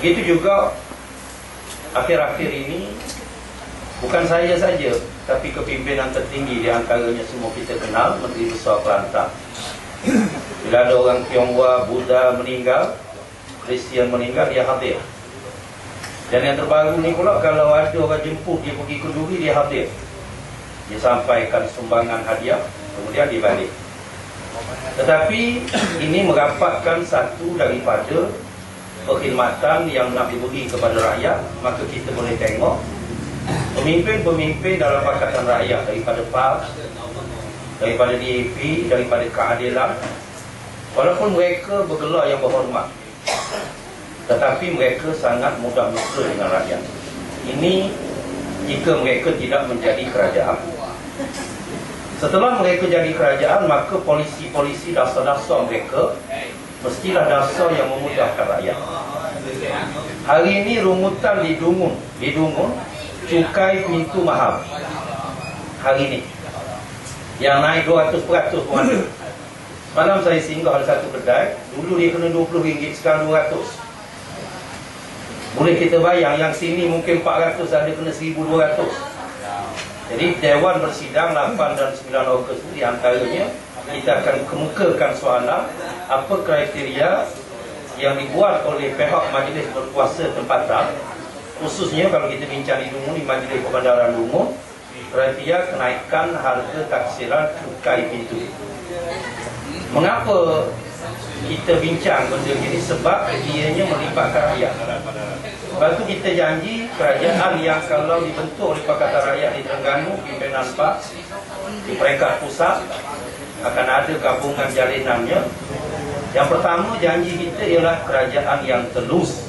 Begitu juga akhir-akhir ini, bukan saya saja, tapi kepimpinan tertinggi di antaranya semua kita kenal, Menteri Besar Kelantan. Bila ada orang Tionghoa, Buddha meninggal, Kristian meninggal, dia hadir. Dan yang terbaru ni pula, kalau ada orang jemput dia pergi Kenduri, dia hadir. Dia sampaikan sumbangan hadiah, kemudian dia balik. Tetapi ini merapatkan satu daripada perkhidmatan yang nak diberi kepada rakyat. Maka kita boleh tengok pemimpin-pemimpin dalam Pakatan Rakyat, daripada PAS, daripada DAP, daripada Keadilan, walaupun mereka bergelar yang berhormat, tetapi mereka sangat mudah mesra dengan rakyat. Ini jika mereka tidak menjadi kerajaan. Setelah mereka jadi kerajaan, maka polisi-polisi dasar-dasar mereka mestilah dasar yang memudahkan rakyat. Hari ini rumutan di Dungun, cukai pintu mahal. Hari ini yang naik 200% pun ada. Malam saya singgah ada satu kedai, dulu dia kena RM20, sekarang 200. Boleh kita bayang, yang sini mungkin 400, ada kena 1,200. Jadi Dewan bersidang 8 dan 9 Ogos di antaranya kita akan kemukakan soalan apa kriteria yang dibuat oleh pihak majlis berkuasa tempatan, khususnya kalau kita bincang di Dungun, di Majlis Perbandaran Dungun, kriteria kenaikan harga taksiran cukai pintu. Mengapa kita bincang benda ini? Sebab ianya melibatkan rakyat. Lepas tu kita janji kerajaan yang kalau dibentuk oleh Pakatan Rakyat di Terengganu, pimpinan PAS, di peringkat pusat, akan ada gabungan jalinannya. Yang pertama janji kita ialah kerajaan yang telus,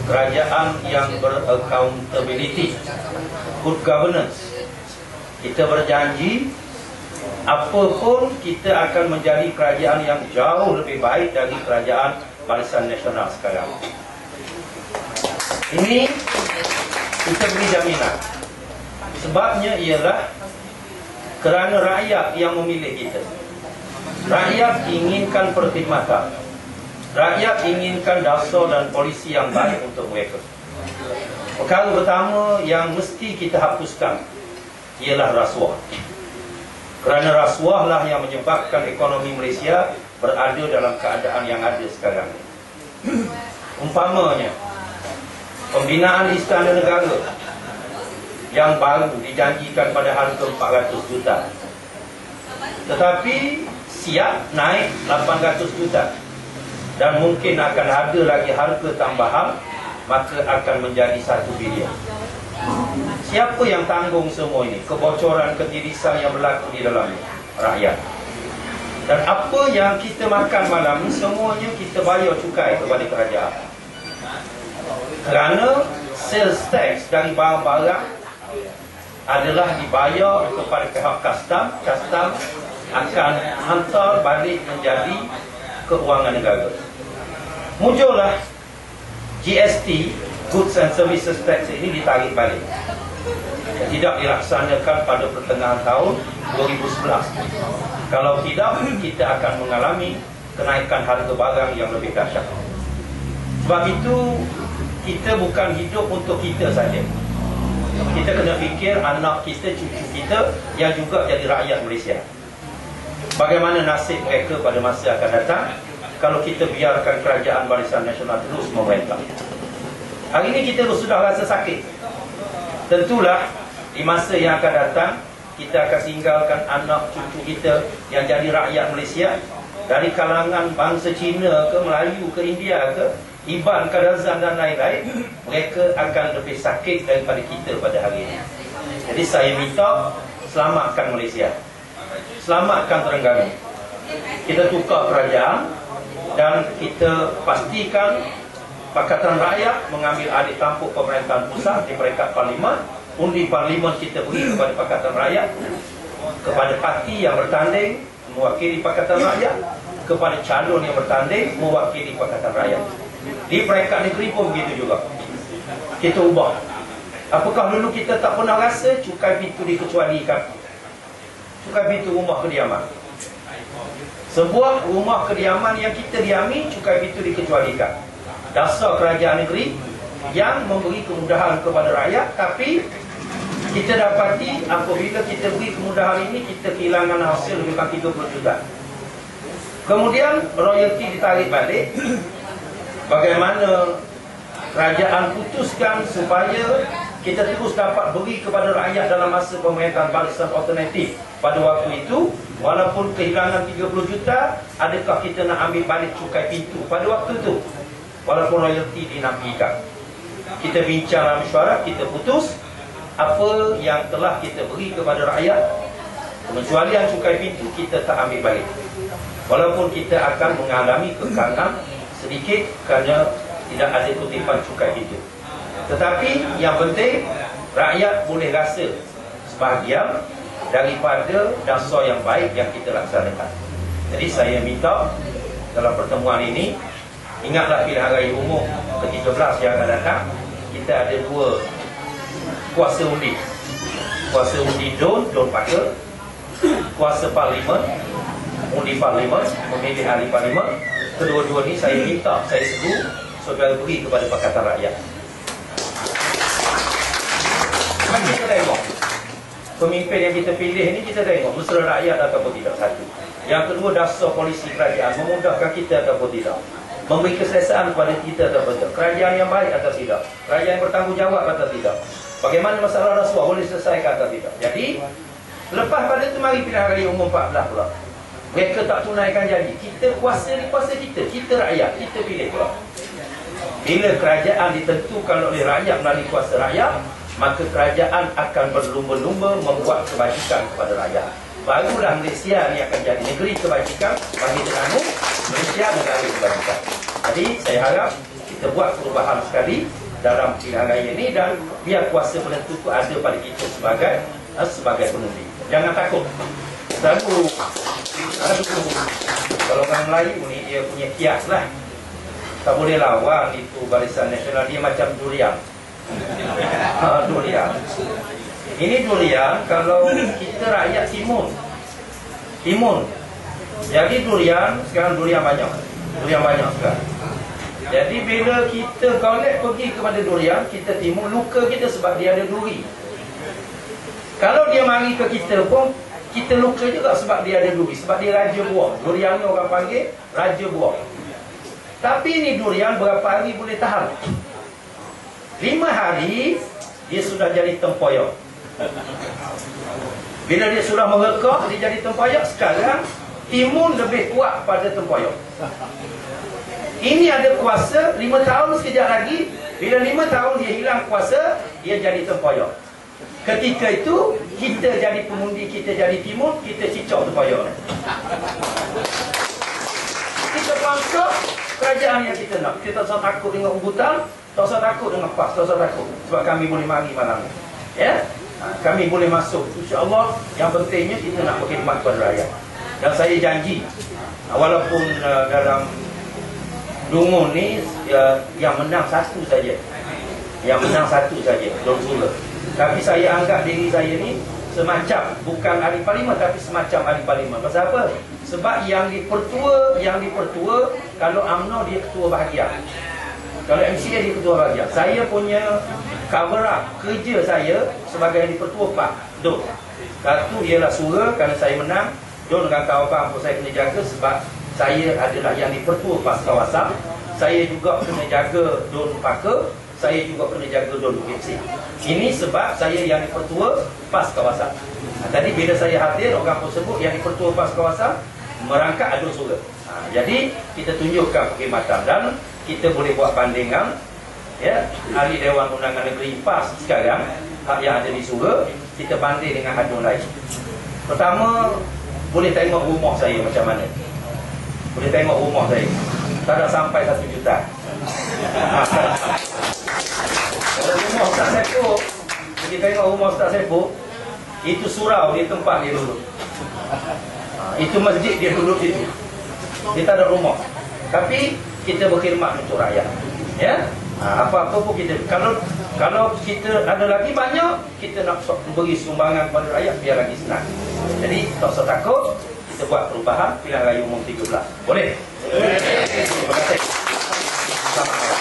kerajaan yang beraccountability, good governance. Kita berjanji apapun kita akan menjadi kerajaan yang jauh lebih baik dari kerajaan Barisan Nasional sekarang. Ini kita beri jaminan. Sebabnya ialah kerana rakyat yang memilih kita. Rakyat inginkan perkhidmatan. Rakyat inginkan dasar dan polisi yang baik untuk mereka. Perkara pertama yang mesti kita hapuskan ialah rasuah. Kerana rasuah lah yang menyebabkan ekonomi Malaysia berada dalam keadaan yang ada sekarang. Umpamanya, pembinaan Istana Negara yang baru dijanjikan pada harga 400 juta, tetapi siap naik 800 juta, dan mungkin akan ada lagi harga tambahan, maka akan menjadi 1 bilion. Siapa yang tanggung semua ini? Kebocoran, ketirisan yang berlaku di dalamnya? Rakyat. Dan apa yang kita makan malam ni, semuanya kita bayar cukai kepada kerajaan. Kerana sales tax dari barang-barang adalah dibayar kepada pihak custom. Custom akan hantar balik menjadi keuangan negara. Muncullah GST, Goods and Services Tax ini ditarik balik. Tidak dilaksanakan pada pertengahan tahun 2011. Kalau tidak, kita akan mengalami kenaikan harga barang yang lebih dahsyat. Sebab itu, kita bukan hidup untuk kita saja. Kita kena fikir anak kita, cucu kita yang juga jadi rakyat Malaysia. Bagaimana nasib mereka pada masa akan datang kalau kita biarkan kerajaan Barisan Nasional terus memerintah. Hari ini kita sudah rasa sakit. Tentulah di masa yang akan datang kita akan tinggalkan anak cucu kita yang jadi rakyat Malaysia, dari kalangan bangsa Cina ke Melayu ke India ke Iban, Kadazan dan lain-lain. Mereka akan lebih sakit daripada kita pada hari ini. Jadi saya minta, selamatkan Malaysia, selamatkan Terengganu. Kita tukar kerajaan dan kita pastikan Pakatan Rakyat mengambil alih tampuk pemerintahan pusat di peringkat Parlimen. Undi Parlimen kita beri kepada Pakatan Rakyat, kepada parti yang bertanding mewakili Pakatan Rakyat, kepada calon yang bertanding mewakili Pakatan Rakyat. Di peringkat negeri pun begitu juga. Kita ubah. Apakah dulu kita tak pernah rasa cukai pintu dikecualikan? Cukai pintu rumah kediaman. Sebuah rumah kediaman yang kita diami, cukai pintu dikecualikan. dasar kerajaan negeri yang memberi kemudahan kepada rakyat, tapi kita dapati apabila kita beri kemudahan ini, kita kehilangan hasil lebih kurang 30 juta. Kemudian royalti ditarik balik. Bagaimana kerajaan putuskan supaya kita terus dapat beri kepada rakyat dalam masa pemerintahan barisan alternatif pada waktu itu, walaupun kehilangan 30 juta, adakah kita nak ambil balik cukai pintu pada waktu itu walaupun royalti dinafikan? Kita bincang dalam mesyuarat, kita putus apa yang telah kita beri kepada rakyat, pengecualian cukai pintu kita tak ambil balik, walaupun kita akan mengalami kekalangan sedikit kerana tidak ada kutipan cukai pintu. Tetapi yang penting rakyat boleh rasa sebahagian daripada dasar yang baik yang kita laksanakan. Jadi saya minta dalam pertemuan ini, ingatlah pilihan raya umum ke-13 yang akan datang, kita ada 2 kuasa undi. Kuasa undi Don Paker, kuasa parlimen, undi parlimen, memilih ahli parlimen. Kedua-dua ni saya minta, saya seru saudara beri kepada Pakatan Rakyat. Kita tengok pemimpin yang kita pilih ni, kita tengok mesra rakyat ataupun tidak, satu. Yang kedua, dasar polisi kerajaan memudahkan kita ataupun tidak, memberi keselesaan kepada kita ataupun tidak, kerajaan yang baik atau tidak, kerajaan yang bertanggungjawab atau tidak, bagaimana masalah rasuah boleh selesaikan atau tidak. Jadi lepas pada itu mari pilihan raya umum 14 pula. Mereka tak tunaikan janji, kita kuasa ni kuasa kita rakyat, kita pilih pula. Bila kerajaan ditentukan oleh rakyat melalui kuasa rakyat, maka kerajaan akan berlumba-lumba membuat kebajikan kepada rakyat. Barulah Malaysia ni akan jadi negeri kebajikan bagi Terengganu, Malaysia negara kebajikan. Jadi saya harap kita buat perubahan sekali dalam pilihan raya ini, dan biar kuasa penentu itu ada pada kita sebagai pengundi. Jangan takut. Selalu kalau orang Melayu ni dia punya kias lah, tak boleh lawan itu Barisan Nasional, dia macam durian. Durian. Ini durian kalau kita rakyat timun. Jadi durian, sekarang durian banyak sekarang. Jadi bila kita golek pergi kepada durian, kita timun, luka kita sebab dia ada duri. Kalau dia mari ke kita pun, kita luka juga sebab dia ada duri, sebab dia raja buah. Durian ni orang panggil raja buah. Tapi ni durian berapa hari boleh tahan? 5 hari dia sudah jadi tempoyak. Bila dia sudah merekah, dia jadi tempoyak. Sekarang timun lebih kuat pada tempoyak. Ini ada kuasa 5 tahun sekejap lagi. Bila 5 tahun dia hilang kuasa, dia jadi tempoyak. Ketika itu kita jadi pengundi, kita jadi timun, kita cicak tempoyak. Kita bangkit kerajaan yang kita nak. Kita tak usah takut dengan ubutan, tak usah takut dengan PAS, tak usah takut. Sebab kami boleh mari malam ni. Ya? Kami boleh masuk. InsyaAllah yang pentingnya kita nak berkhidmat kepada rakyat. Dan saya janji, walaupun dalam Dungun ni yang menang satu saja. Don Sula. Tapi saya anggap diri saya ni semacam, bukan ahli parlimen tapi semacam ahli parlimen. Pasal apa? Sebab yang dipertua kalau UMNO dia ketua bahagian, kalau MCA dia ketua bahagian. Saya punya cover up kerja saya sebagai yang dipertua Pak Don. Satu ialah surah, kerana saya menang. Don dengan kawan-kawan pun saya kena jaga sebab saya adalah yang dipertua PAS kawasan. Saya juga kena jaga Don Paker, saya juga kena jaga Don Bukit Sing. Ini sebab saya yang dipertua PAS kawasan. Tadi bila saya hadir, orang pun sebut yang dipertua PAS kawasan merangkak adu surah. Jadi kita tunjukkan perkhidmatan dan kita boleh buat bandingan. Ya, ahli Dewan Undangan Negeri PAS sekarang, hak yang ada di surah, kita banding dengan hadun lain. Pertama, boleh tengok rumah saya macam mana. Boleh tengok rumah saya, tak ada sampai 1 juta. Kalau rumah Ustaz Saiful, kita tengok rumah Ustaz Saiful, itu surau di tempat dia duduk. Itu masjid dia duduk situ. Dia tak ada rumah. Tapi kita berkhidmat untuk rakyat. Ya, apa-apa pun kita. Kalau kita ada lagi banyak, kita nak beri sumbangan kepada rakyat biar lagi senang. Jadi tak usah takut, kita buat perubahan pilihan raya umum 13. Boleh? Terima kasih. Selamat.